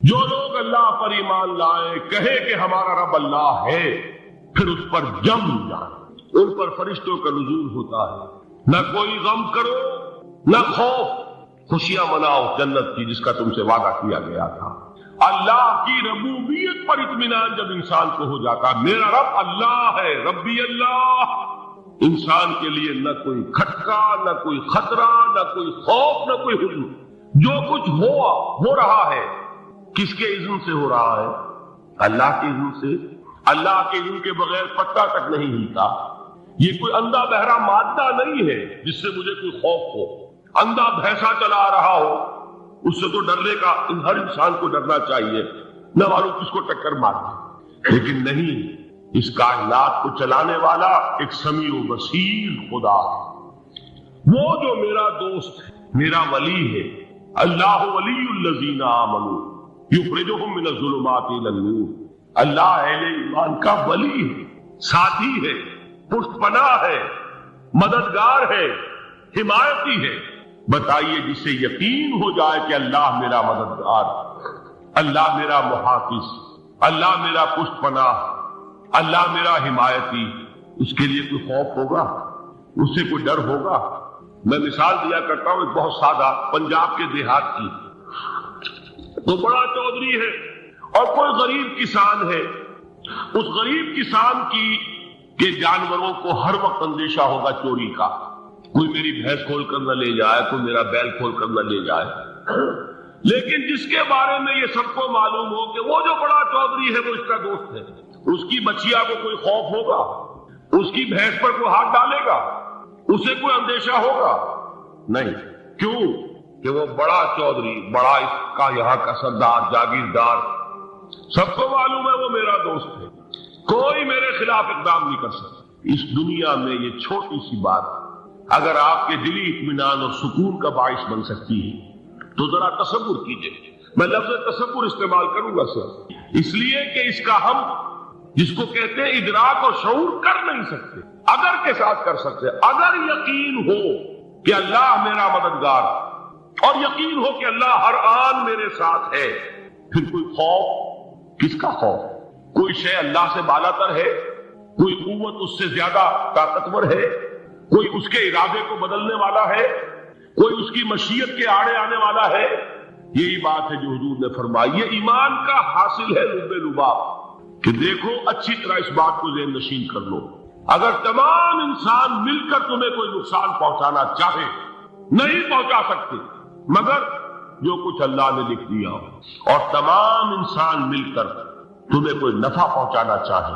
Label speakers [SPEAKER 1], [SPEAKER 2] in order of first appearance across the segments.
[SPEAKER 1] جو لوگ اللہ پر ایمان لائے کہے کہ ہمارا رب اللہ ہے، پھر اس پر جم جائے، ان پر فرشتوں کا نزول ہوتا ہے، نہ کوئی غم کرو نہ خوف، خوشیاں مناؤ جنت کی جس کا تم سے وعدہ کیا گیا تھا۔ اللہ کی ربوبیت پر اطمینان جب انسان کو ہو جاتا، میرا رب اللہ ہے، ربی اللہ، انسان کے لیے نہ کوئی کھٹکا، نہ کوئی خطرہ، نہ کوئی خوف، نہ کوئی حزن۔ جو کچھ ہو رہا ہے کس کے اذن سے ہو رہا ہے؟ اللہ کے اذن سے۔ اللہ کے اذن کے بغیر پتا تک نہیں ہلتا۔ یہ کوئی اندھا بہرا مادہ نہیں ہے جس سے مجھے کوئی خوف ہو۔ اندھا بھینسا چلا رہا ہو اس سے تو ڈرنے کا ہر انسان کو ڈرنا چاہیے، نہ معلوم کس کو ٹکر مار دے، لیکن نہیں، اس کائنات کو چلانے والا ایک سمیع و بصیر خدا ہے، وہ جو میرا دوست ہے، میرا ولی ہے۔ اللہ ولی الذین آمنوا یخرجہم من الظلمات الی النور۔ اللہ اہل ایمان کا ولی ہے، ساتھی ہے، پشت پناہ ہے، مددگار ہے، حمایتی ہے۔ بتائیے جسے یقین ہو جائے کہ اللہ میرا مددگار، اللہ میرا محافظ، اللہ میرا پشت پناہ، اللہ میرا حمایتی، اس کے لیے کوئی خوف ہوگا؟ اس سے کوئی ڈر ہوگا؟ میں مثال دیا کرتا ہوں ایک بہت سادہ، پنجاب کے دیہات کی۔ تو بڑا چودھری ہے اور کوئی غریب کسان ہے۔ اس غریب کسان کی کہ جانوروں کو ہر وقت اندیشہ ہوگا چوری کا، کوئی میری بھینس کھول کر نہ لے جائے، کوئی میرا بیل کھول کر نہ لے جائے۔ لیکن جس کے بارے میں یہ سب کو معلوم ہو کہ وہ جو بڑا چودھری ہے وہ اس کا دوست ہے، اس کی بچیا کو کوئی خوف ہوگا؟ اس کی بھینس پر کوئی ہاتھ ڈالے گا؟ اسے کوئی اندیشہ ہوگا؟ نہیں۔ کیوں؟ کہ وہ بڑا چودھری، بڑا اس کا یہاں کا سردار، جاگیردار، سب کو معلوم ہے وہ میرا دوست ہے، کوئی میرے خلاف اقدام نہیں کر سکتا۔ اس دنیا میں یہ چھوٹی سی بات اگر آپ کے دلی اطمینان اور سکون کا باعث بن سکتی ہے تو ذرا تصور کیجئے۔ میں لفظ تصور استعمال کروں گا سر اس لیے کہ اس کا ہم جس کو کہتے ہیں ادراک اور شعور کر نہیں سکتے، اگر کے ساتھ کر سکتے۔ اگر یقین ہو کہ اللہ میرا مددگار اور یقین ہو کہ اللہ ہر آن میرے ساتھ ہے، پھر کوئی خوف؟ کس کا خوف؟ کوئی شے اللہ سے بالا تر ہے؟ کوئی قوت اس سے زیادہ طاقتور ہے؟ کوئی اس کے ارادے کو بدلنے والا ہے؟ کوئی اس کی مشیت کے آڑے آنے والا ہے؟ یہی بات ہے جو حضور نے فرمائی۔ یہ ایمان کا حاصل ہے لب لباب، کہ دیکھو اچھی طرح اس بات کو ذہن نشین کر لو، اگر تمام انسان مل کر تمہیں کوئی نقصان پہنچانا چاہے نہیں پہنچا سکتے مگر جو کچھ اللہ نے لکھ دیا ہو، اور تمام انسان مل کر تمہیں کوئی نفع پہنچانا چاہے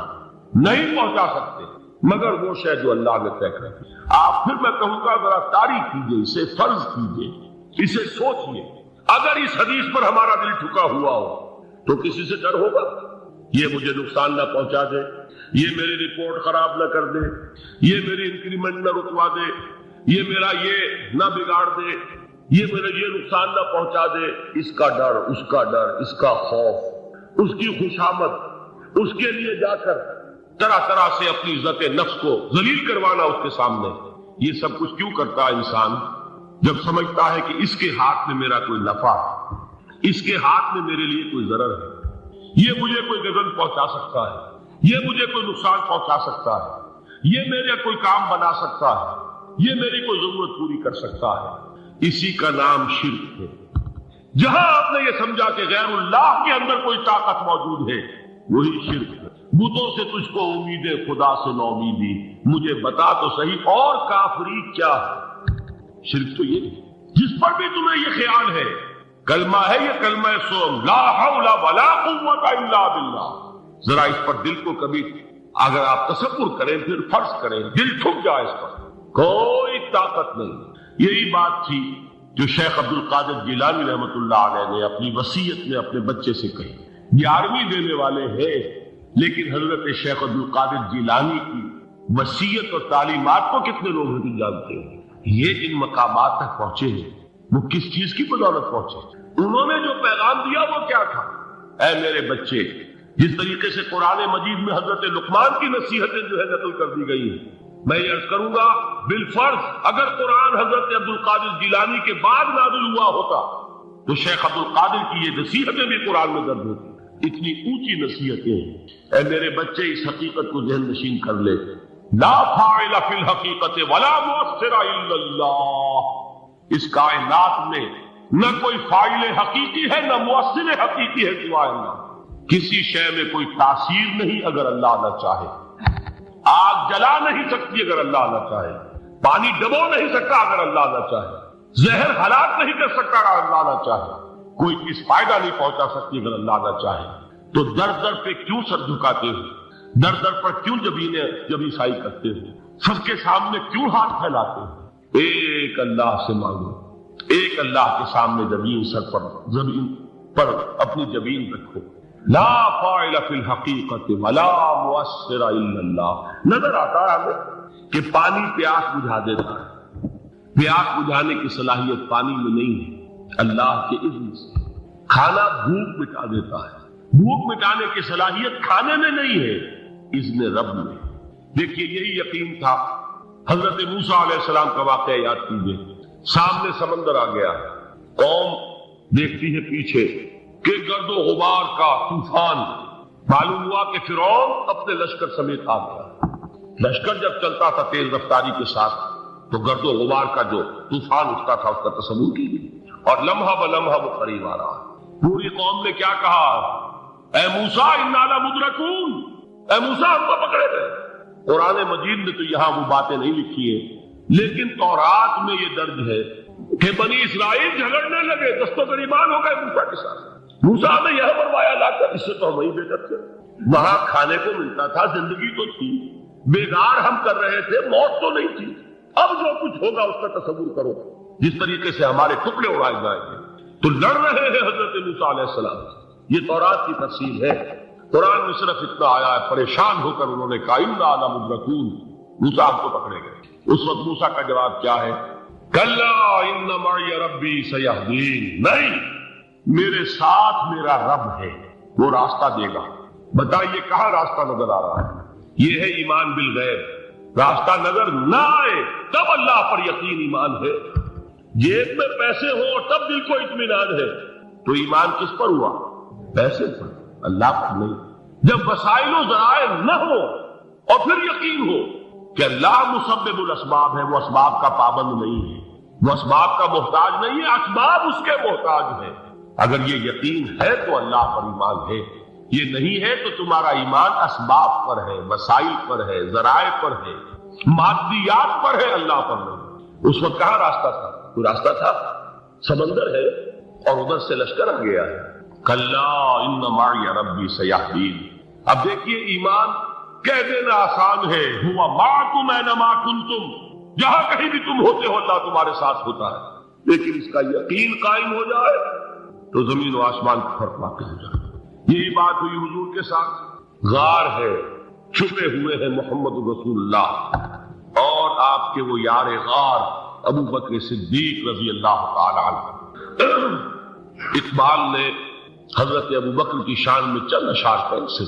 [SPEAKER 1] نہیں پہنچا سکتے مگر وہ شے جو اللہ نے طے کر دی۔ آپ پھر میں کہوں گا ذرا تاریخ کیجئے، اسے فرض کیجئے، اسے سوچئے، اگر اس حدیث پر ہمارا دل ٹھکا ہوا ہو تو کسی سے ڈر ہوگا؟ یہ مجھے نقصان نہ پہنچا دے، یہ میری رپورٹ خراب نہ کر دے، یہ میری انکریمنٹ نہ رکوا دے، یہ میرا یہ نہ بگاڑ دے، یہ میرا یہ نقصان نہ پہنچا دے۔ اس کا ڈر، اس کا ڈر، اس کا خوف، اس کی خوشامد، اس کے لیے جا کر طرح طرح سے اپنی عزت نفس کو ذلیل کروانا اس کے سامنے، یہ سب کچھ کیوں کرتا ہے انسان؟ جب سمجھتا ہے کہ اس کے ہاتھ میں میرا کوئی نفع ہے، اس کے ہاتھ میں میرے لیے کوئی ضرر ہے، یہ مجھے کوئی غضب پہنچا سکتا ہے، یہ مجھے کوئی نقصان پہنچا سکتا ہے، یہ میرے کوئی کام بنا سکتا ہے، یہ میری کوئی ضرورت پوری کر سکتا ہے، اسی کا نام شرک ہے۔ جہاں آپ نے یہ سمجھا کہ غیر اللہ کے اندر کوئی طاقت موجود ہے وہی شرک ہے۔ بتوں سے تجھ کو امید خدا سے نو امیدی، مجھے بتا تو صحیح اور کافری کیا ہے؟ شرک تو یہ جس پر بھی تمہیں یہ خیال ہے، کلمہ ہے یہ کلمہ سوم، لا حول ولا قوت الا باللہ، ذرا اس پر دل کو کبھی اگر آپ تصور کریں پھر فرض کریں، دل ٹھک جائے اس پر، کوئی طاقت نہیں۔ یہی بات تھی جو شیخ عبد القادر جیلانی رحمۃ اللہ علیہ نے اپنی وصیت میں اپنے بچے سے کہی۔ 11ویں دینے والے ہیں لیکن حضرت شیخ عبد القادر جیلانی کی وصیت اور تعلیمات کو کتنے لوگ نہیں جانتے ہیں؟ یہ جن مقامات تک پہنچے ہیں وہ کس چیز کی بدولت پہنچے؟ انہوں نے جو پیغام دیا وہ کیا تھا؟ اے میرے بچے، جس طریقے سے قرآن مجید میں حضرت لقمان کی نصیحتیں جو ہے نقل کر دی گئی ہیں، میں یہ عرض کروں گا بالفرض اگر قرآن حضرت عبد القادر جیلانی کے بعد نازل ہوا ہوتا تو شیخ عبد القادر کی یہ نصیحتیں بھی قرآن میں درج ہوتی ہیں، اتنی اونچی نصیحتیں ہیں۔ اے میرے بچے اس حقیقت کو ذہن نشین کر لے، لا فاعل فی الحقیقت ولا مؤثر الا اللہ، اس کائنات میں نہ کوئی فاعل حقیقی ہے نہ مؤثر حقیقی ہے سوائے اللہ۔ کسی شے میں کوئی تاثیر نہیں اگر اللہ نہ چاہے، آگ جلا نہیں سکتی اگر اللہ نہ چاہے، پانی ڈبو نہیں سکتا اگر اللہ نہ چاہے، زہر ہلاک نہیں کر سکتا اگر اللہ نہ چاہے، کوئی کس فائدہ نہیں پہنچا سکتی اگر اللہ نہ چاہے۔ تو در در پہ کیوں سر جھکاتے ہو، در در پر کیوں جبیں سائی کرتے ہو، سب کے سامنے کیوں ہاتھ پھیلاتے ہو؟ ایک اللہ سے مانگو، ایک اللہ کے سامنے زمین پر اپنی جبین رکھو۔ لا فاعل فی الحقیقت ولا مؤثر الا اللہ۔ نظر آتا ہے ہمیں کہ پانی پیاس بجھا دیتا ہے، پیاس بجھانے کی صلاحیت پانی میں نہیں ہے، اللہ کے اذن سے۔ کھانا بھوک مٹا دیتا ہے، بھوک مٹانے کی صلاحیت کھانے میں نہیں ہے، اذن رب میں۔ دیکھیے یہی یقین تھا حضرت موسیٰ علیہ السلام کا واقعہ یاد کیجیے۔ سامنے سمندر آ گیا، قوم دیکھتی ہے پیچھے کہ گرد و غبار کا طوفان، معلوم ہوا کہ فرعون اپنے لشکر سمیت آ گیا۔ لشکر جب چلتا تھا تیز رفتاری کے ساتھ تو گرد و غبار کا جو طوفان اٹھتا تھا اس کا تصور کیجیے، اور لمحہ بلمحہ وہ قریب آ رہا ہے۔ پوری قوم نے کیا کہا؟ اے موسیٰ انا لمدرکون، اے موسیٰ ہم کو پکڑے گئے۔ قرآن مجید میں تو یہاں وہ باتیں نہیں لکھی ہیں، لیکن تورات میں یہ درج ہے کہ بنی اسرائیل جھگڑنے لگے، دست و گریبان ہو گئے موسیٰ کے ساتھ۔ موسیٰ نے یہ فرمایا لا کر، اس سے تو ہم ہی بہتر تھے، وہاں کھانے کو ملتا تھا، زندگی تو تھی، بیگار ہم کر رہے تھے، موت تو نہیں تھی۔ اب جو کچھ ہوگا اس کا تصور کرو، جس طریقے سے ہمارے ٹکڑے اڑائے جائیں گے۔ تو لڑ رہے ہیں حضرت موسیٰ علیہ السلام، یہ تورات کی تفسیر ہے۔ قرآن میں صرف اتنا آیا ہے، پریشان ہو کر انہوں نے کہا انا لمدرکون، موسیٰ ہم کو پکڑے گئے۔ اس وقت موسیٰ کا جواب کیا ہے؟ کلا ان معی ربی سیہدین، نہیں، میرے ساتھ میرا رب ہے، وہ راستہ دے گا۔ بتائیے کہاں راستہ نظر آ رہا ہے؟ یہ ہے ایمان بالغیب۔ راستہ نظر نہ آئے تب اللہ پر یقین ایمان ہے، جیب میں پیسے ہوں اور تب دل کو اطمینان ہے، تو ایمان کس پر ہوا؟ پیسے پر، اللہ پر نہیں۔ جب وسائل و ذرائع نہ ہو اور پھر یقین ہو کہ اللہ مسبب الاسباب ہے، وہ اسباب کا پابند نہیں ہے، وہ اسباب کا محتاج نہیں ہے، اسباب اس کے محتاج ہے۔ اگر یہ یقین ہے تو اللہ پر ایمان ہے، یہ نہیں ہے تو تمہارا ایمان اسباب پر ہے، وسائل پر ہے، ذرائع پر ہے، مادیات پر ہے، اللہ پر نہیں۔ اس وقت کہاں راستہ تھا؟ کوئی راستہ تھا؟ سمندر ہے اور ادھر سے لشکر آ گیا ہے۔ کلا ان معی ربی سیہدین۔ اب دیکھیے ایمان کہہ دینا آسان ہے، ہوا معکم اینما کنتم، جہاں کہیں بھی تم ہوتے ہو اللہ تمہارے ساتھ ہوتا ہے، لیکن اس کا یقین قائم ہو جائے تو زمین و آسمان کا فرق واقع ہو جائے۔ یہی بات ہوئی حضور کے ساتھ۔ غار ہے، چھپے ہوئے ہیں محمد رسول اللہ اور آپ کے وہ یار غار ابو بکر صدیق رضی اللہ تعالی عنہ۔ اقبال نے حضرت ابو بکر کی شان میں چند اشعار پڑھے،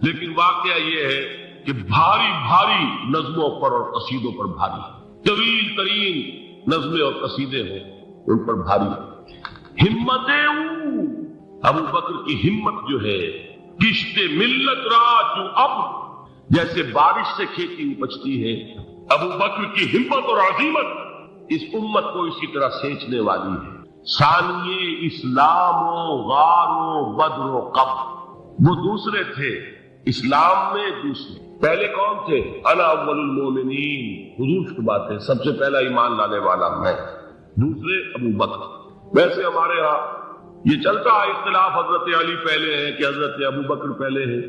[SPEAKER 1] لیکن واقعہ یہ ہے کہ بھاری بھاری نظموں پر اور قصیدوں پر بھاری، طویل ترین نظمیں اور قصیدے ہیں ان پر بھاری۔ ہمتیں ابو بکر کی ہمت جو ہے، کشت ملت را جو اب جیسے بارش سے کھیتی اپجتی ہے، ابو بکر کی ہمت اور عزیمت اس امت کو اسی طرح سینچنے والی ہے۔ ثانیے اسلام و غار و بدر و قبر، وہ دوسرے تھے اسلام میں، دوسرے پہلے کون تھے؟ انا اول المومنین، حضور کی بات ہے، سب سے پہلا ایمان لانے والا میں، دوسرے ابو بکر۔ ویسے ہمارے ہاں یہ چلتا ہے اختلاف، حضرت علی پہلے ہیں کہ حضرت ابو بکر پہلے ہیں،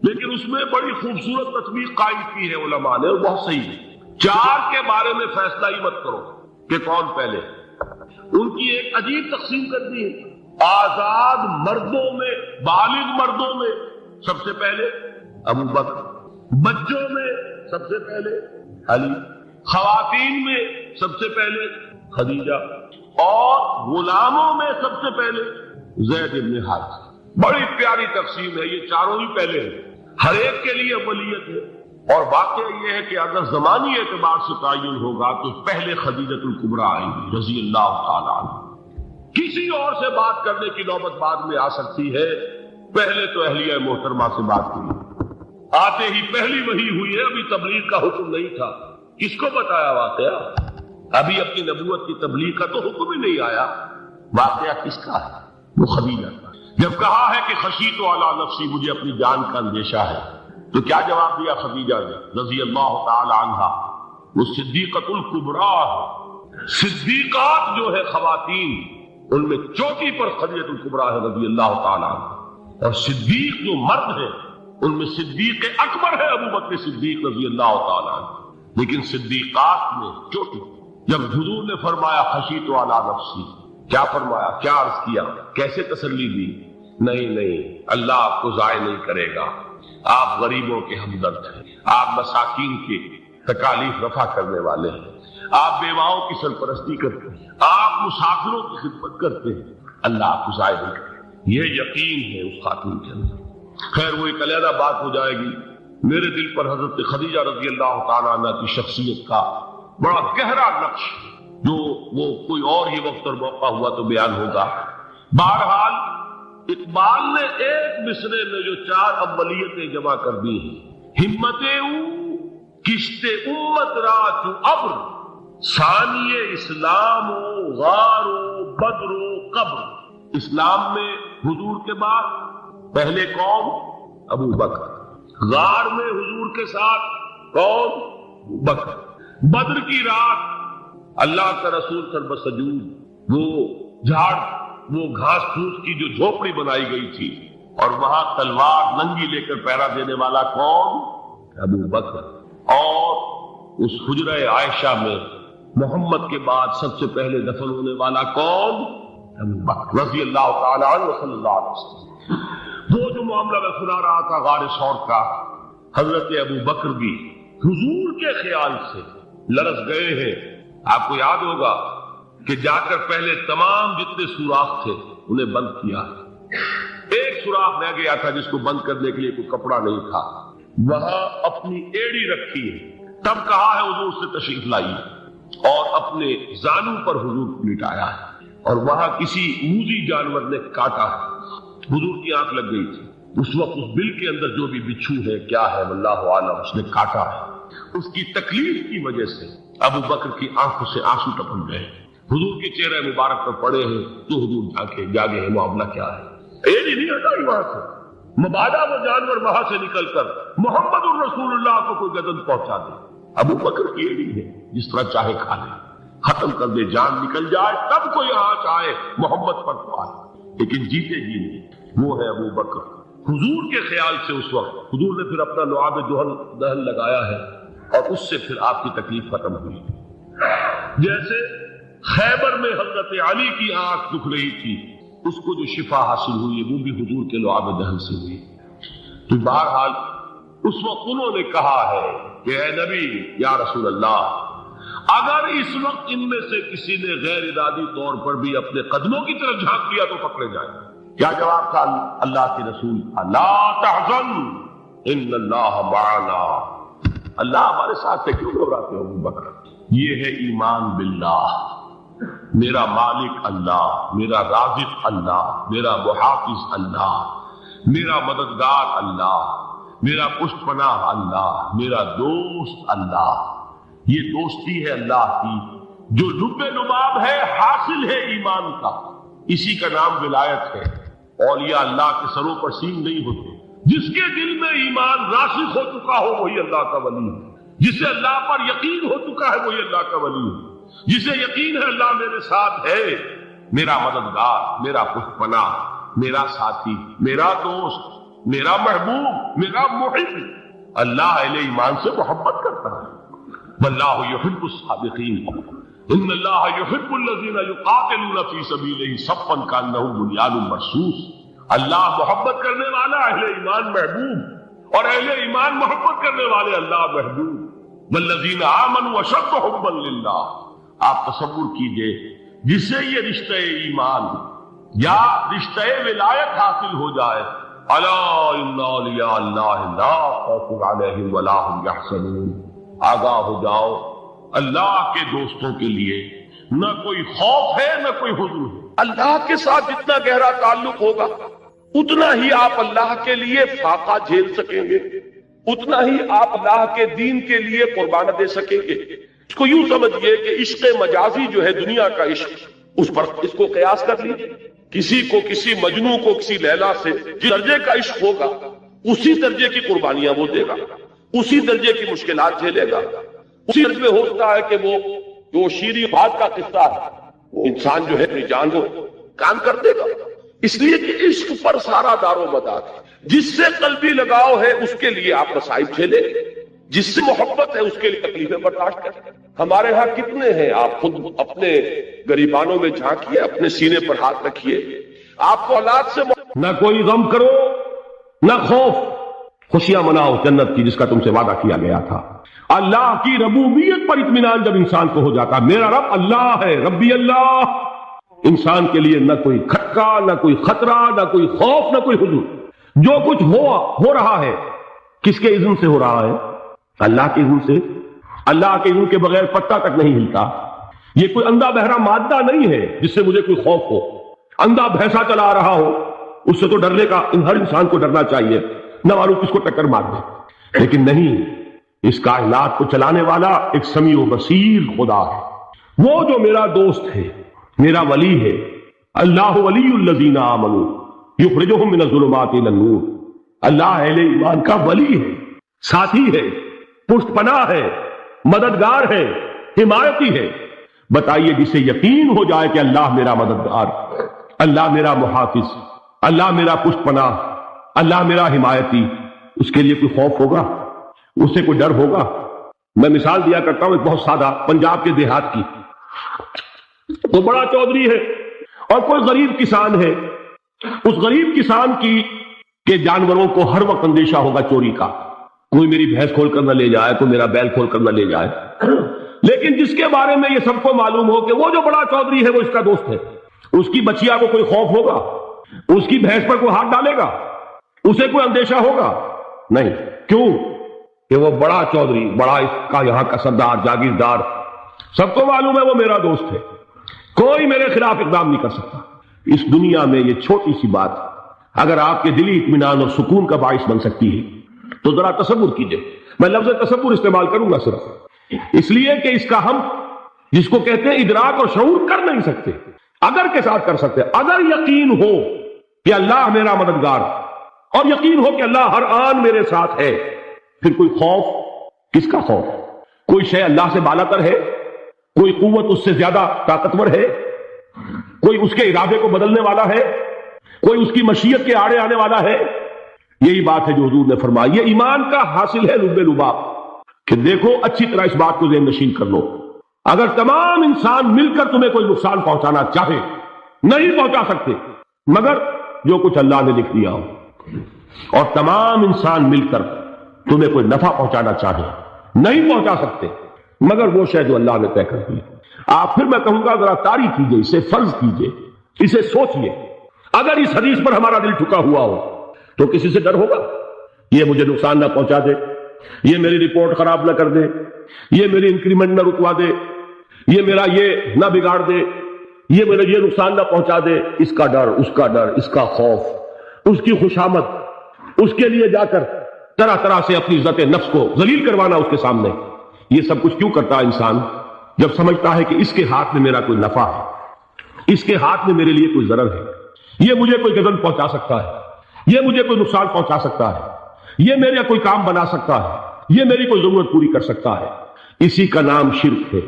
[SPEAKER 1] لیکن اس میں بڑی خوبصورت تطبیق قائم کی ہے علماء نے، اور بہت صحیح ہے۔ چار کے بارے میں فیصلہ ہی مت کرو کہ کون پہلے، ان کی ایک عجیب تقسیم کر دی ہے۔ آزاد مردوں میں، بالغ مردوں میں سب سے پہلے ابو بکر، بچوں میں سب سے پہلے علی، خواتین میں سب سے پہلے خدیجہ، اور غلاموں میں سب سے پہلے زید بن حارثہ۔ بڑی پیاری تقسیم ہے، یہ چاروں ہی پہلے ہیں، ہر ایک کے لیے ولیت ہے۔ اور واقعہ یہ ہے کہ اگر زمانی اعتبار سے تعین ہوگا تو پہلے خدیجۃ الکبریٰ آئیں گی رضی اللہ تعالی عنہ، کسی اور سے بات کرنے کی نوبت بعد میں آ سکتی ہے، پہلے تو اہلیہ محترمہ سے بات ہوئی، آتے ہی پہلی وحی ہوئی ہے، ابھی تبلیغ کا حکم نہیں تھا، کس کو بتایا واقعہ؟ ابھی اپنی نبوت کی تبلیغ کا تو حکم ہی نہیں آیا، واقعہ کس کا ہے؟ وہ خدیجہ کا۔ جب کہا ہے کہ خشیت علی نفسی، مجھے اپنی جان کا اندیشہ ہے، تو کیا جواب دیا خدیجہ نے رضی اللہ تعالی عنہا؟ وہ صدیقۃ الکبریٰ ہے، صدیقات جو ہے خواتین، ان میں چوٹی پر خدیجہ الکبریٰ ہے رضی اللہ تعالی عنہ، اور صدیق جو مرد ہے ان میں صدیق اکبر ہے ابو بکر صدیق رضی اللہ تعالی عنہ، لیکن صدیقات میں چوٹی۔ جب حضور نے فرمایا خشیت علی نفسی، کیا فرمایا، کیا عرض کیا، کیسے تسلی دی؟ نہیں، اللہ آپ کو ضائع نہیں کرے گا، آپ غریبوں کے ہمدرد ہیں، آپ مساکین کی تکالیف رفع کرنے والے ہیں، آپ بیواؤں کی سرپرستی کرتے ہیں، آپ مسافروں کی خدمت کرتے ہیں، اللہ آپ کو ضائع نہیں کرے گا۔ یہ یقین ہے اس خاتون کے اندر۔ خیر وہ ایک علیحدہ بات ہو جائے گی۔ میرے دل پر حضرت خدیجہ رضی اللہ تعالیٰ عنہ کی شخصیت کا بڑا گہرا نقش، جو وہ کوئی اور ہی وقت اور موقع ہوا تو بیان ہوگا۔ بہرحال اقبال نے ایک مصرے میں جو 4 اولیتیں جمع کر دی ہیں، ہمتیں کشت امت را چو ابر، ثانی اسلام و غار و بدر و قبر۔ اسلام میں حضور کے بعد پہلے کون؟ ابو بکر۔ غار میں حضور کے ساتھ کون؟ ابو بکر۔ بدر کی رات اللہ کا رسول سر بسجود، وہ جھاڑ، وہ گھاس پھوس کی جو جھوپڑی بنائی گئی تھی، اور وہاں تلوار ننگی لے کر پہرا دینے والا کون؟ ابو بکر۔ اور اس حجرہ عائشہ میں محمد کے بعد سب سے پہلے دفن ہونے والا کون؟ ابو بکر رضی اللہ تعالی عنہ صلی اللہ علیہ وسلم۔ وہ جو معاملہ میں سنا رہا تھا غار ثور کا، حضرت ابو بکر بھی حضور کے خیال سے لرز گئے ہیں۔ آپ کو یاد ہوگا کہ جا کر پہلے تمام جتنے سوراخ تھے انہیں بند کیا، ایک سوراخ رہ گیا تھا جس کو بند کرنے کے لیے کوئی کپڑا نہیں تھا، وہاں اپنی ایڑی رکھی ہے، تب کہا ہے حضور سے تشریف لائیے، اور اپنے زانو پر حضور کو لٹایا ہے، اور وہاں کسی موذی جانور نے کاٹا ہے، حضور کی آنکھ لگ گئی تھی، اس وقت اس بل کے اندر جو بھی بچھو ہے کیا ہے واللہ عالم، اس نے کاٹا ہے، اس کی تکلیف کی وجہ سے ابو بکر کی آنکھوں سے آنسو ٹپک گئے، حضور کے چہرے مبارک پر پڑے ہیں، تو حضور جاگے ہیں، معاملہ کیا ہے؟ ایڑی نہیں ہٹائی وہاں سے، مبادا وہ جانور وہاں سے نکل کر محمد الرسول اللہ کو کوئی گدن پہنچا دے، ابو بکر کی ایڑی ہے، جس طرح چاہے کھا لے، ختم کر دے، جان نکل جائے تب کوئی آنچ آئے محمد پر تو آئے، لیکن جیتے جی نہیں، وہ ہے ابو بکر۔ حضور کے خیال سے اس وقت حضور نے پھر اپنا لعاب دہن لگایا ہے، اور اس سے پھر آپ کی تکلیف ختم ہوئی۔ جیسے خیبر میں حضرت علی کی آنکھ دکھ رہی تھی، اس کو جو شفا حاصل ہوئی وہ بھی حضور کے لعاب دہن سے ہوئی۔ تو بہرحال اس وقت انہوں نے کہا ہے کہ اے نبی یا رسول اللہ، اگر اس وقت ان میں سے کسی نے غیر ارادی طور پر بھی اپنے قدموں کی طرف جھانک لیا تو پکڑے جائیں۔ کیا جواب تھا اللہ کے رسول کا؟ لا تحزن ان اللہ معنا، اللہ ہمارے ساتھ ہے، کیوں گھبراتے ہو ابو بکر؟ یہ ہے ایمان باللہ، میرا مالک اللہ، میرا رازق اللہ، میرا محافظ اللہ، میرا مددگار اللہ، میرا پشت پناہ اللہ، میرا دوست اللہ۔ یہ دوستی ہے اللہ کی جو لب لباب ہے، حاصل ہے ایمان کا، اسی کا نام ولایت ہے۔ اولیاء اللہ کے سروں پر سینگ نہیں ہوتے، جس کے دل میں ایمان راسخ ہو چکا ہو وہی اللہ کا ولی ہے، جسے اللہ پر یقین ہو چکا ہے وہی اللہ کا ولی ہے، جسے یقین ہے اللہ میرے ساتھ ہے، میرا مددگار، میرا پشت پناہ، میرا ساتھی، میرا دوست، میرا محبوب، میرا محب، اللہ اہل ایمان سے محبت کرتا ہے۔ واللہ یحب الصادقین، ان اللہ یحب الذین یقاتلون فی سبیلہ صفا کانہم بنیان مرصوص۔ اللہ محبت کرنے والا، اہل ایمان محبوب، اور اہل ایمان محبت کرنے والے اللہ محبوب۔ والذین آمنوا اشد حبا للہ۔ آپ تصور کیجئے جسے یہ رشتہ ایمان یا رشتہ ولایت حاصل ہو جائے، الا ان اولیاء اللہ لا خوف علیہم ولا هم یحزنون، آگاہ ہو جاؤ، اللہ کے دوستوں کے لیے نہ کوئی خوف ہے نہ کوئی حزن ہے۔ اللہ کے ساتھ جتنا گہرا تعلق ہوگا اتنا ہی آپ اللہ کے لیے فاقہ جھیل سکیں گے، اتنا ہی آپ اللہ کے دین کے لیے قربان دے سکیں گے۔ اس کو یوں سمجھیے کہ عشق مجازی جو ہے دنیا کا عشق، اس پر اس کو قیاس کر لیجیے۔ کسی کو، کسی مجنوں کو کسی لیلا سے جس درجے کا عشق ہوگا اسی درجے کی قربانیاں وہ دے گا، اسی درجے کی مشکلات جھیلے گا، اسی درجے میں ہوتا ہے کہ وہ شیریں بات کا قصہ ہے، وہ انسان جو ہے اپنی جان کو کام کر دے گا۔ اس لیے کہ عشق پر سارا دار و مدار ہے۔ جس سے قلبی لگاؤ ہے اس کے لیے آپ مصائب جھیلیں، جس سے محبت ہے اس کے لیے تکلیفیں برداشت کریں۔ ہمارے ہاں کتنے ہیں، آپ خود اپنے گریبانوں میں جھانکیے، اپنے سینے پر ہاتھ رکھیے، آپ کو اولاد سے نہ کوئی غم کرو نہ خوف، خوشیاں مناؤ جنت کی جس کا تم سے وعدہ کیا گیا تھا۔ اللہ کی ربوبیت پر اطمینان جب انسان کو ہو جاتا، میرا رب اللہ ہے، ربی اللہ، انسان کے لیے نہ کوئی کھٹکا، نہ کوئی خطرہ، نہ کوئی خوف، نہ کوئی حزن۔ جو کچھ ہو رہا ہے کس کے اذن سے ہو رہا ہے؟ اللہ کے اذن سے۔ اللہ کے اذن کے بغیر پتا تک نہیں ہلتا۔ یہ کوئی اندھا بہرا مادہ نہیں ہے جس سے مجھے کوئی خوف ہو۔ اندھا بھینسا چلا رہا ہو اس سے تو ڈرنے کا ہر انسان کو ڈرنا چاہیے، نہ معلوم کس کو ٹکر مار دے، لیکن نہیں، اس کائنات کو چلانے والا ایک سمیع و بصیر خدا ہے، وہ جو میرا دوست ہے، میرا ولی ہے۔ اللہ ولی الذین آمنوا یخرجہم من الظلمات الی النور۔ اللہ اہل ایمان کا ولی ہے، ساتھی ہے، پشت پناہ ہے، مددگار ہے، حمایتی ہے۔ بتائیے جسے یقین ہو جائے کہ اللہ میرا مددگار، اللہ میرا محافظ، اللہ میرا پشت پناہ، اللہ میرا حمایتی، اس کے لیے کوئی خوف ہوگا؟ اس سے کوئی ڈر ہوگا؟ میں مثال دیا کرتا ہوں ایک بہت سادہ، پنجاب کے دیہات کی۔ تو بڑا چودھری ہے اور کوئی غریب کسان ہے، اس غریب کسان کی کہ جانوروں کو ہر وقت اندیشہ ہوگا چوری کا، کوئی میری بھینس کھول کر نہ لے جائے، کوئی میرا بیل کھول کر نہ لے جائے۔ لیکن جس کے بارے میں یہ سب کو معلوم ہو کہ وہ جو بڑا چودھری ہے وہ اس کا دوست ہے، اس کی بچیا کو کوئی خوف ہوگا؟ اس کی بھینس پر کوئی ہاتھ ڈالے گا؟ اسے کوئی اندیشہ ہوگا؟ نہیں۔ کیوں؟ کہ وہ بڑا چودھری، بڑا اس کا یہاں کا سردار، جاگیردار، سب کو معلوم ہے وہ میرا دوست ہے، کوئی میرے خلاف اقدام نہیں کر سکتا۔ اس دنیا میں یہ چھوٹی سی بات اگر آپ کے دلی اطمینان اور سکون کا باعث بن سکتی ہے تو ذرا تصور کیجئے۔ میں لفظ تصور استعمال کروں گا صرف اس لیے کہ اس کا ہم جس کو کہتے ہیں ادراک اور شعور کر نہیں سکتے، اگر کے ساتھ کر سکتے۔ اگر یقین ہو کہ اللہ میرا مددگار اور یقین ہو کہ اللہ ہر آن میرے ساتھ ہے، پھر کوئی خوف، کس کا خوف؟ کوئی شے اللہ سے بالا تر ہے؟ کوئی قوت اس سے زیادہ طاقتور ہے؟ کوئی اس کے ارادے کو بدلنے والا ہے؟ کوئی اس کی مشیت کے آڑے آنے والا ہے؟ یہی بات ہے جو حضور نے فرمائی۔ یہ ایمان کا حاصل ہے لب لباب، کہ دیکھو اچھی طرح اس بات کو ذہن نشین کر لو، اگر تمام انسان مل کر تمہیں کوئی نقصان پہنچانا چاہے نہیں پہنچا سکتے مگر جو کچھ اللہ نے لکھ دیا ہو، اور تمام انسان مل کر تمہیں کوئی نفع پہنچانا چاہے نہیں پہنچا سکتے مگر وہ شے جو اللہ نے طے کر دی۔ آپ پھر میں کہوں گا ذرا طاری کیجئے، اسے فرض کیجئے، اسے سوچئے۔ اگر اس حدیث پر ہمارا دل ٹھکا ہوا ہو تو کسی سے ڈر ہوگا؟ یہ مجھے نقصان نہ پہنچا دے، یہ میری رپورٹ خراب نہ کر دے، یہ میری انکریمنٹ نہ رکوا دے، یہ میرا یہ نہ بگاڑ دے، یہ میرا یہ نقصان نہ پہنچا دے۔ اس کا ڈر، اس کا ڈر، اس کا خوف، اس کی خوشامد، اس کے لیے جا کر طرح طرح سے اپنی عزت نفس کو ذلیل کروانا اس کے سامنے۔ یہ سب کچھ کیوں کرتا ہے انسان؟ جب سمجھتا ہے کہ اس کے ہاتھ میں میرا کوئی نفع ہے، اس کے ہاتھ میں میرے لیے کوئی ضرر ہے، یہ مجھے کوئی غضب پہنچا سکتا ہے، یہ مجھے کوئی نقصان پہنچا سکتا ہے، یہ میرا کوئی کام بنا سکتا ہے، یہ میری کوئی ضرورت پوری کر سکتا ہے۔ اسی کا نام شرک ہے۔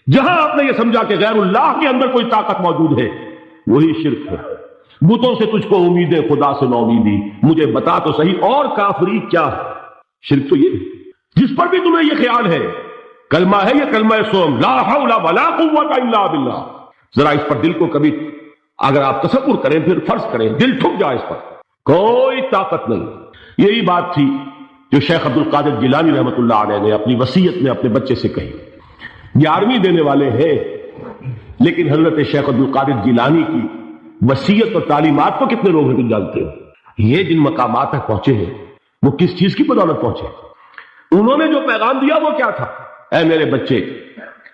[SPEAKER 1] جہاں آپ نے یہ سمجھا کہ غیر اللہ کے اندر کوئی طاقت موجود ہے وہی شرک ہے۔ بتوں سے تجھ کو امیدیں، خدا سے نو امیدی، مجھے بتا تو صحیح اور کافری کیا ہے؟ شرک تو یہ ہے جس پر بھی تمہیں یہ خیال ہے کلمہ ہے، یہ کلمہ سوم، لا حول ولا قوت الا باللہ۔ ذرا اس پر دل کو کبھی اگر آپ تصور کریں، پھر فرض کریں، دل ٹھک جائے اس پر، کوئی طاقت نہیں۔ یہی بات تھی جو شیخ عبد القادر جیلانی رحمۃ اللہ علیہ نے اپنی وصیت میں اپنے بچے سے کہی۔ 11ویں دینے والے ہیں لیکن حضرت شیخ عبد القادر جیلانی کی وصیت اور تعلیمات کو کتنے لوگ ہیں تم جانتے ہو؟ یہ جن مقامات تک پہنچے ہیں وہ کس چیز کی بدولت پہنچے؟ انہوں نے جو پیغام دیا وہ کیا تھا؟ اے میرے بچے،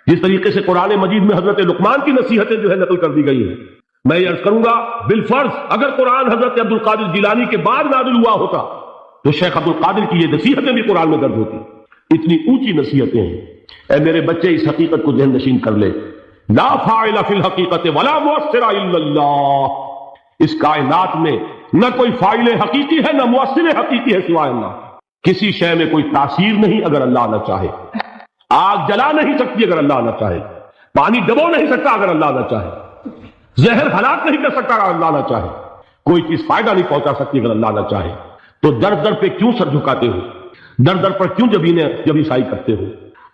[SPEAKER 1] جس طریقے سے قرآن مجید میں حضرت لقمان کی نصیحتیں جو ہے نقل کر دی گئی ہیں، میں یہ عرض کروں گا بالفرض اگر قرآن حضرت عبد القادر جیلانی کے بعد نازل ہوا ہوتا تو شیخ عبد القادر کی یہ نصیحتیں بھی قرآن میں درج ہوتی. اتنی اونچی نصیحتیں ہیں. اے میرے بچے اس حقیقت کو ذہن نشین کر لے، لا فاعل فی الحقیقت ولا مؤثر الا اللہ. اس کائنات میں نہ کوئی فاعل حقیقی ہے نہ مؤثر حقیقی ہے سوائے اللہ. کسی شے میں کوئی تاثیر نہیں اگر اللہ نہ چاہے. آگ جلا نہیں سکتی اگر اللہ نہ چاہے. پانی ڈبو نہیں سکتا اگر اللہ نہ چاہے. زہر ہلاک نہیں کر سکتا اگر اللہ نہ چاہے. کوئی چیز فائدہ نہیں پہنچا سکتی اگر اللہ نہ چاہے. تو در در پہ کیوں سر جھکاتے ہو؟ در در پر کیوں جبیں سائی کرتے ہو؟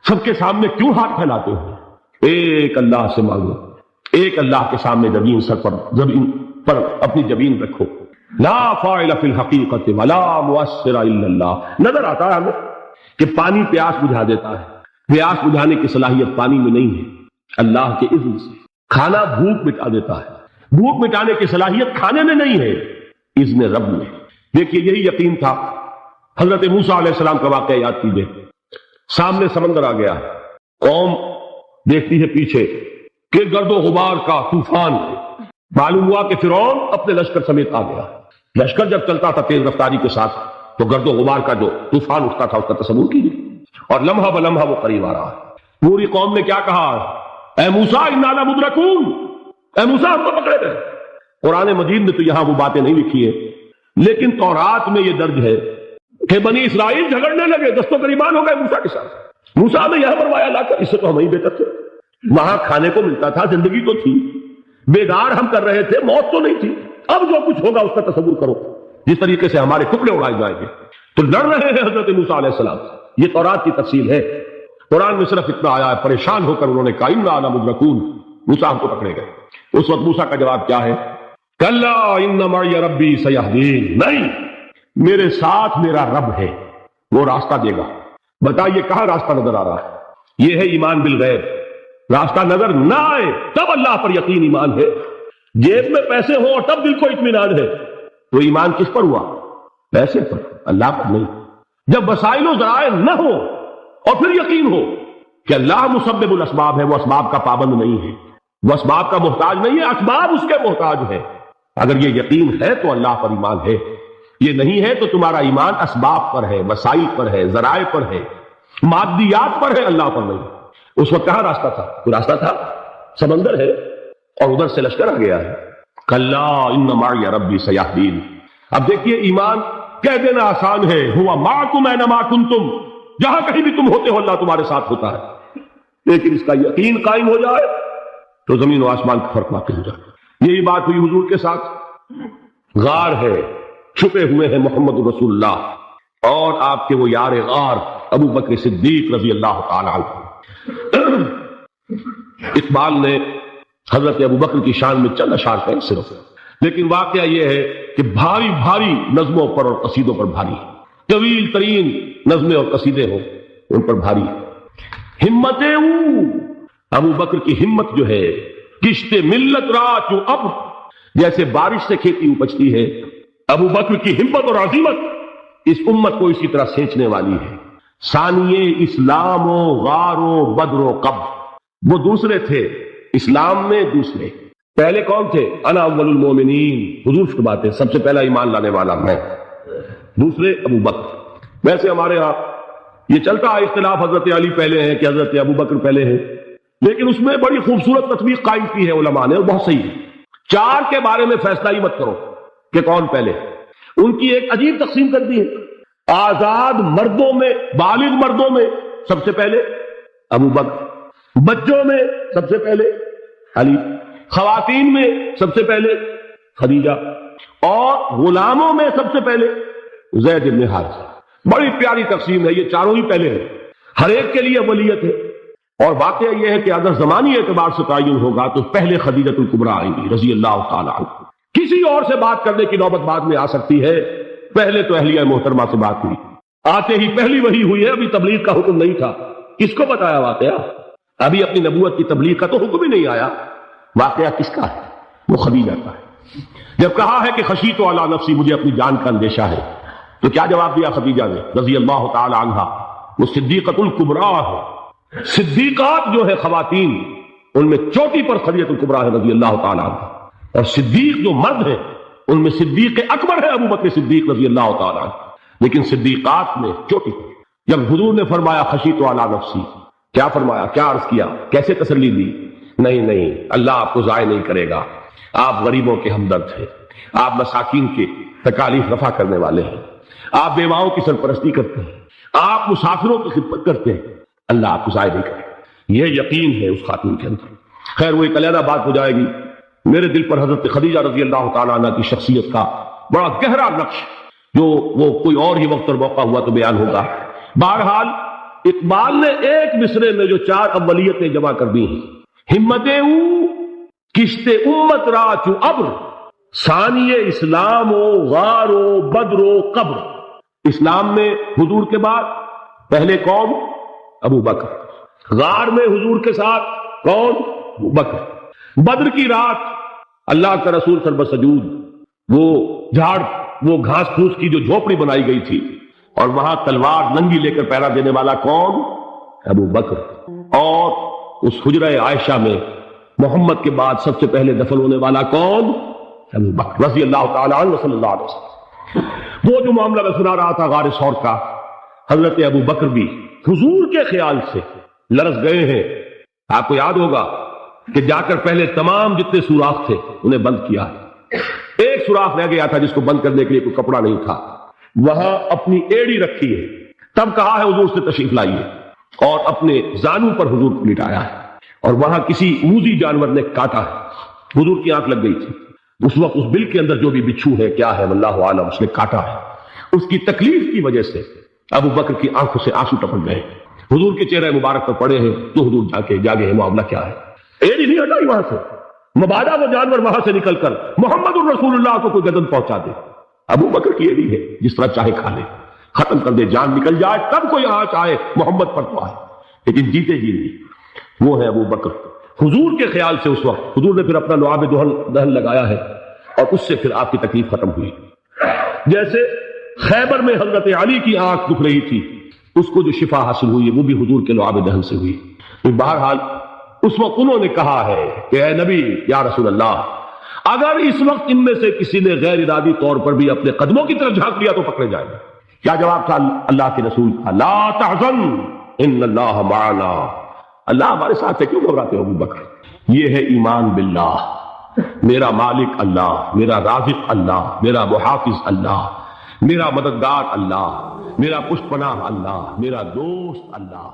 [SPEAKER 1] سب کے سامنے کیوں ہاتھ پھیلاتے ہو؟ ایک اللہ سے مانگو، ایک اللہ کے سامنے زمین پر اپنی جبین رکھو. لا فاعل فی الحقیقت ولا مؤثر الا اللہ. نظر آتا ہے ہمیں کہ پانی پیاس بجھا دیتا ہے. پیاس بجھانے کی صلاحیت پانی میں نہیں ہے، اللہ کے اذن سے. کھانا بھوک مٹا دیتا ہے، بھوک مٹانے کی صلاحیت کھانے میں نہیں ہے، اذن رب میں. دیکھیے یہی یقین تھا. حضرت موسیٰ علیہ السلام کا واقعہ یاد کیجیے. سامنے سمندر آ گیا، قوم دیکھتی ہے پیچھے کہ گرد و غبار کا طوفان ہے. معلوم ہوا کہ فرعون اپنے لشکر سمیت آ گیا. لشکر جب چلتا تھا تیز رفتاری کے ساتھ تو گرد و غبار کا جو طوفان اٹھتا تھا اس کا تصور کیجیے. اور لمحہ بلمحہ وہ قریب آ رہا ہے. پوری قوم نے کیا کہا؟ اے موسیٰ انا لمدرکون، اے موسیٰ ہم تو پکڑے گئے. قرآن مجید میں تو یہاں وہ باتیں نہیں لکھی ہیں، لیکن تورات میں یہ درج ہے کہ بنی اسرائیل جھگڑنے لگے، دست و گریبان ہو گئے موسیٰ کے ساتھ. موسیٰ نے یہ فرمایا لا کر اس سے تو ہم ہی بہتر تھے. وہاں کھانے کو ملتا تھا، زندگی تو تھی، بیدار ہم کر رہے تھے، موت تو نہیں تھی. اب جو کچھ ہوگا اس کا تصور کرو، جس طریقے سے ہمارے ٹکڑے اڑائے جائیں گے. تو لڑ رہے ہیں حضرت موسیٰ علیہ السلام. یہ تورات کی تفصیل ہے. قرآن میں صرف اتنا آیا ہے، پریشان ہو کر انہوں نے کہا انا لمدرکون، موسیٰ ہم کو پکڑے گئے. اس وقت موسیٰ کا جواب کیا ہے؟ کلا ان معی ربی سیہدین. نہیں، میرے ساتھ میرا رب ہے، وہ راستہ دے گا. بتائیے کہاں راستہ نظر آ رہا ہے؟ یہ ہے ایمان بالغیب. راستہ نظر نہ آئے تب اللہ پر یقین ایمان ہے. جیب میں پیسے ہوں اور تب دل کو اطمینان ہے تو ایمان کس پر ہوا؟ پیسے پر، اللہ پر نہیں. جب وسائل و ذرائع نہ ہو اور پھر یقین ہو کہ اللہ مسبب الاسباب ہے، وہ اسباب کا پابند نہیں ہے، وہ اسباب کا محتاج نہیں ہے، اسباب اس کے محتاج ہے. اگر یہ یقین ہے تو اللہ پر ایمان ہے. یہ نہیں ہے تو تمہارا ایمان اسباب پر ہے، وسائل پر ہے، ذرائع پر ہے، مادیات پر ہے، اللہ پر نہیں. اس وقت کہاں راستہ تھا؟ کوئی راستہ تھا؟ سمندر ہے اور ادھر سے لشکر آ گیا ہے. کلا ان معی ربی سیہدین. اب دیکھیے ایمان کہہ دینا آسان ہے، ہوا معکم اینما کنتم، جہاں کہیں بھی تم ہوتے ہو اللہ تمہارے ساتھ ہوتا ہے. لیکن اس کا یقین قائم ہو جائے تو زمین و آسمان کا فرق واقع ہو جائے. یہی بات ہوئی حضور کے ساتھ. غار ہے، چھپے ہوئے ہیں محمد رسول اللہ اور آپ کے وہ یار غار ابو بکر صدیق رضی اللہ تعالی عنہ. اقبال نے حضرت ابو بکر کی شان میں چند اشعار کہے صرف، لیکن واقعہ یہ ہے کہ بھاری بھاری نظموں پر اور قصیدوں پر بھاری، طویل ترین نظمیں اور قصیدے ہوں ان پر بھاری. ہمتیں ابو بکر کی ہمت جو ہے، کشت ملت را چوں اب، جیسے بارش سے کھیتی اپجتی ہے، ابو بکر کی ہمت اور عظیمت اس امت کو اسی طرح سینچنے والی ہے. ثانیے اسلام و غار و بدر و قب، وہ دوسرے تھے اسلام میں، دوسرے. پہلے کون تھے؟ انا اول المومنین، حضور کی بات ہے، سب سے پہلا ایمان لانے والا میں. دوسرے ابو بکر. ویسے ہمارے ہاں یہ چلتا ہے اختلاف، حضرت علی پہلے ہیں کہ حضرت ابو بکر پہلے ہیں، لیکن اس میں بڑی خوبصورت تطبیق قائم کی ہے علماء نے اور بہت صحیح ہے. چار کے بارے میں فیصلہ ہی مت کرو کہ کون پہلے. ان کی ایک عجیب تقسیم کر دی ہے. آزاد مردوں میں، بالغ مردوں میں سب سے پہلے ابو بکر، بچوں میں سب سے پہلے علی، خواتین میں سب سے پہلے خدیجہ، اور غلاموں میں سب سے پہلے زید بن حارثہ. بڑی پیاری تقسیم ہے. یہ چاروں ہی پہلے ہیں، ہر ایک کے لیے ولیت ہے. اور واقعہ یہ ہے کہ اگر زمانی اعتبار سے تعین ہوگا تو پہلے خدیجۃ الکبریٰ آئیں گی رضی اللہ تعالی عنہ. کسی اور سے بات کرنے کی نوبت بعد میں آ سکتی ہے، پہلے تو اہلیہ محترمہ سے بات ہوئی. آتے ہی پہلی وحی ہوئی ہے، ابھی تبلیغ کا حکم نہیں تھا. کس کو بتایا واقعہ؟ ابھی اپنی نبوت کی تبلیغ کا تو حکم ہی نہیں آیا. واقعہ کس کا ہے؟ وہ خدیجہ کا ہے. جب کہا ہے کہ خشیت علی نفسی، مجھے اپنی جان کا اندیشہ ہے، تو کیا جواب دیا خدیجہ نے رضی اللہ تعالی عنہا؟ وہ صدیقۃ الکبریٰ ہے. صدیقات جو ہے خواتین، ان میں چوٹی پر خدیجۃ الکبریٰ ہے رضی اللہ تعالی عنہ. اور صدیق جو مرد ہیں ان میں صدیق اکبر ہے ابو بکر صدیق رضی اللہ تعالیٰ عنہ، لیکن صدیقات میں چوٹی پر جب حضور نے فرمایا خشیت علی نفسی، کیا فرمایا، کیا عرض کیا، کیسے تسلی دی؟ نہیں اللہ آپ کو ضائع نہیں کرے گا، آپ غریبوں کے ہمدرد ہیں، آپ مساکین کے تکالیف رفع کرنے والے ہیں، آپ بیواؤں کی سرپرستی کرتے ہیں، آپ مسافروں کی خدمت کرتے ہیں، اللہ آپ کو ضائع نہیں کرے گا۔ یہ یقین ہے اس خاتون کے اندر۔ خیر وہ ایک علیحدہ بات ہو جائے گی۔ میرے دل پر حضرت خدیجہ رضی اللہ تعالیٰ عنہ کی شخصیت کا بڑا گہرا نقش جو وہ کوئی اور ہی وقت اور موقع ہوا تو بیان ہوگا۔ بہرحال اقبال نے ایک مصرے میں جو 4 اولیتیں جمع کر دی ہیں، ہمت او کشت امت را چو ابر، ثانی اسلام و غار و بدر و قبر۔ اسلام میں حضور کے بعد پہلے کون؟ ابو بکر۔ غار میں حضور کے ساتھ کون؟ ابو بکر۔ بدر کی رات اللہ کا رسول سر بسجود، وہ گھاس پھوس کی جو جھوپڑی بنائی گئی تھی اور وہاں تلوار ننگی لے کر پہرا دینے والا کون؟ ابو بکر۔ اور اس حجرہ عائشہ میں محمد کے بعد سب سے پہلے دفن ہونے والا کون؟ ابو بکر رضی اللہ تعالیٰ عنہ صلی اللہ علیہ وسلم۔ وہ جو معاملہ میں سنا رہا تھا غار ثور کا، حضرت ابو بکر بھی حضور کے خیال سے لرز گئے ہیں۔ آپ کو یاد ہوگا کہ جا کر پہلے تمام جتنے سوراخ تھے انہیں بند کیا، ایک سوراخ رہ گیا تھا جس کو بند کرنے کے لیے کوئی کپڑا نہیں تھا، وہاں اپنی ایڑی رکھی ہے، تب کہا ہے حضور سے تشریف لائیے، اور اپنے زانوں پر حضور کو لٹایا ہے، اور وہاں کسی موذی جانور نے کاٹا ہے، حضور کی آنکھ لگ گئی تھی، اس وقت اس بل کے اندر جو بھی بچھو ہے کیا ہے واللہ عالم، اس نے کاٹا ہے، اس کی تکلیف کی وجہ سے ابو بکر کی آنکھوں سے آنسو ٹپک گئے، حضور کے چہرے مبارک پر پڑے ہیں، تو حضور جاگے ہیں، معاملہ کیا ہے؟ ایڑی نہیں ہٹائی وہاں سے، مبادا وہ جانور وہاں سے نکل کر محمد الرسول اللہ کو کوئی گردن پہنچا دے، ابو بکر کی ایڑی ہے، جس طرح چاہے کھا لے، ختم کر دے، جان نکل جائے تب کوئی یہاں چاہے محمد پر تو آئے، لیکن جیتے جی نہیں۔ وہ ہے ابو بکر حضور کے خیال سے۔ اس وقت حضور نے پھر اپنا لعاب دہن لگایا ہے اور اس سے پھر آپ کی تکلیف ختم ہوئی۔ جیسے خیبر میں حضرت علی کی آنکھ دکھ رہی تھی، اس کو جو شفا حاصل ہوئی وہ بھی حضور کے لعاب دہن سے ہوئی۔ بہرحال اس وقت انہوں نے کہا ہے کہ اے نبی یا رسول اللہ، اگر اس وقت ان میں سے کسی نے غیر ارادی طور پر بھی اپنے قدموں کی طرف جھانک لیا تو پکڑے جائیں گے۔ کیا جواب تھا اللہ کے رسول کا؟ لا تحزن ان اللہ معنا، اللہ ہمارے ساتھ ہے، کیوں گھبراتے ہو ابو بکر؟ یہ ہے ایمان باللہ، میرا مالک اللہ، میرا رازق اللہ، میرا محافظ اللہ، میرا مددگار اللہ، میرا پشت پناہ اللہ، میرا دوست اللہ۔